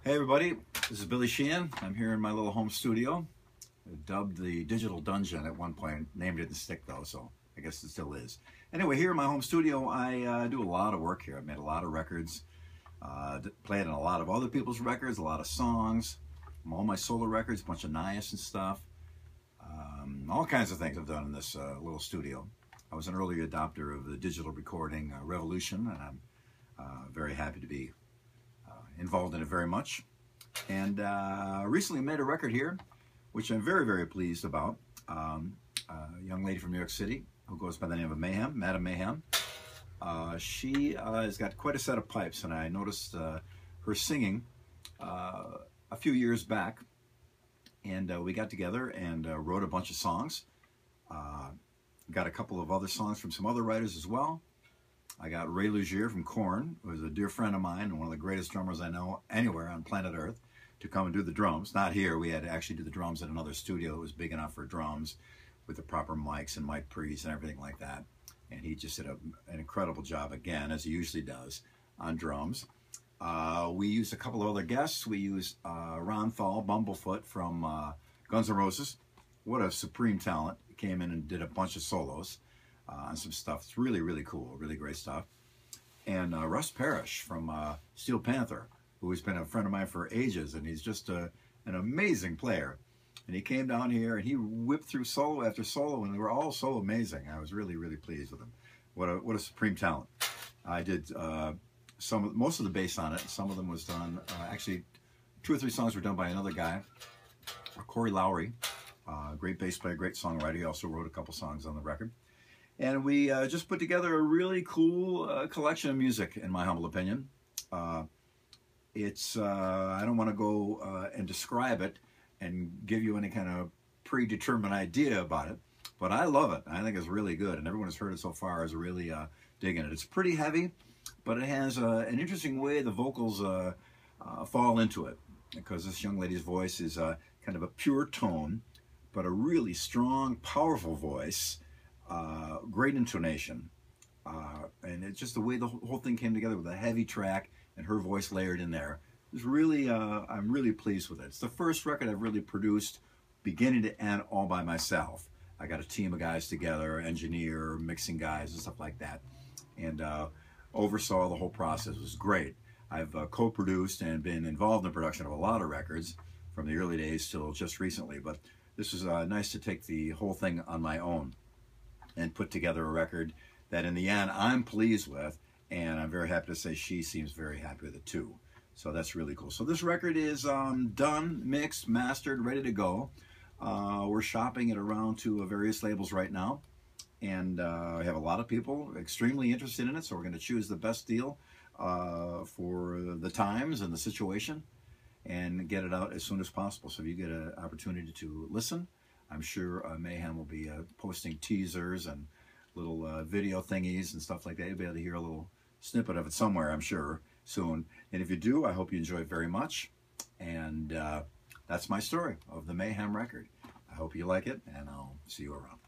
Hey everybody, this is Billy Sheehan. I'm here in my little home studio, dubbed the Digital Dungeon at one point. Name didn't stick though, so I guess it still is. Anyway, here in my home studio, I do a lot of work here. I've made a lot of records, played on a lot of other people's records, a lot of songs, all my solo records, a bunch of Nias and stuff. All kinds of things I've done in this little studio. I was an early adopter of the digital recording revolution, and I'm very happy to be involved in it very much. And recently made a record here, which I'm very, very pleased about. A young lady from New York City who goes by the name of Mayhem, Madame Mayhem. She has got quite a set of pipes, and I noticed her singing a few years back, and we got together and wrote a bunch of songs. Got a couple of other songs from some other writers as well. I got Ray Lugier from Korn, who is a dear friend of mine and one of the greatest drummers I know anywhere on planet Earth, to come and do the drums. Not here, we had to actually do the drums in another studio that was big enough for drums with the proper mics and mic pre's and everything like that. And he just did an incredible job again, as he usually does, on drums. We used a couple of other guests. We used Ron Thal, Bumblefoot from Guns N' Roses. What a supreme talent. He came in and did a bunch of solos on some stuff. It's really, really cool, really great stuff. And Russ Parrish from Steel Panther, who has been a friend of mine for ages, and he's just an amazing player. And he came down here and he whipped through solo after solo, and they were all so amazing. I was really, really pleased with him. What a supreme talent. I did most of the bass on it. Some of them was done, actually 2 or 3 songs were done by another guy, Corey Lowry, great bass player, great songwriter. He also wrote a couple songs on the record. And we just put together a really cool collection of music, in my humble opinion. I don't want to go and describe it and give you any kind of predetermined idea about it, but I love it. I think it's really good, and everyone who's heard it so far is really digging it. It's pretty heavy, but it has an interesting way the vocals fall into it, because this young lady's voice is kind of a pure tone, but a really strong, powerful voice. Great intonation, and it's just the way the whole thing came together with a heavy track and her voice layered in there. It was really, I'm really pleased with it. It's the first record I've really produced beginning to end all by myself. I got a team of guys together, engineer, mixing guys and stuff like that, and oversaw the whole process. It was great. I've co-produced and been involved in the production of a lot of records from the early days till just recently, but this was nice to take the whole thing on my own and put together a record that in the end I'm pleased with, and I'm very happy to say she seems very happy with it too. So that's really cool. So this record is done, mixed, mastered, ready to go. We're shopping it around to various labels right now, and I have a lot of people extremely interested in it, so we're going to choose the best deal for the times and the situation and get it out as soon as possible. So if you get an opportunity to listen, I'm sure Mayhem will be posting teasers and little video thingies and stuff like that. You'll be able to hear a little snippet of it somewhere, I'm sure, soon. And if you do, I hope you enjoy it very much. And that's my story of the Mayhem record. I hope you like it, and I'll see you around.